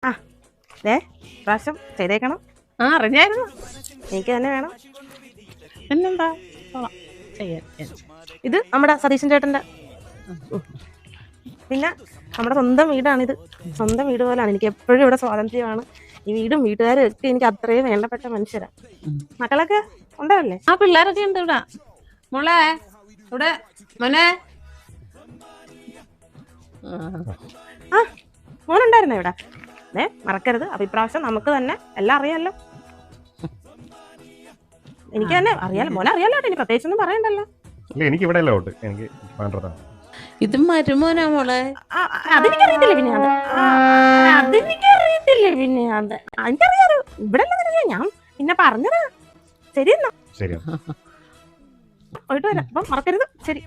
ആ പ്രാവശ്യം ചെയ്തേക്കണം. അറിഞ്ഞായിരുന്നു. എനിക്ക് തന്നെ വേണം. പിന്നെന്താ ചെയ്യാൻ. ഇത് നമ്മുടെ സതീശൻ ചേട്ടൻ്റെ. പിന്നെ നമ്മുടെ സ്വന്തം വീടാണിത്. സ്വന്തം വീട് പോലാണ്. എനിക്ക് എപ്പോഴും ഇവിടെ സ്വാതന്ത്ര്യമാണ്. ഈ വീടും വീട്ടുകാരും ഒക്കെ എനിക്ക് അത്രയും വേണ്ടപ്പെട്ട മനുഷ്യരാ. മക്കളൊക്കെ ഉണ്ടാവില്ലേ? ആ പിള്ളേരൊക്കെ ഉണ്ട് ഇവിടെ. മോളെ ഇവിടെ മോനെ. മോനുണ്ടായിരുന്നോ ഇവിടെ? മറക്കരുത്. അപ്പൊ ഇപ്രാവശ്യം നമുക്ക് തന്നെ എല്ലാം അറിയാലോ. എനിക്ക് തന്നെ അറിയാലോ. മോനെ അറിയാലോ. ഇനി പ്രത്യേകിച്ചൊന്നും പറയണ്ടല്ലോ. എനിക്ക് ഇവിടെ എനിക്ക് ഇത് മരുമോനാ മോളെ. അതെനിക്കറിയത്തില്ല. പിന്നെ അതെനിക്കറിയത്തില്ല. പിന്നെ എനിക്കറിയാലോ. ഇവിടെ ഞാൻ പിന്നെ പറഞ്ഞതാ. ശരി എന്നാ പോയിട്ട് വരാം. അപ്പം മറക്കരുത്. ശരി.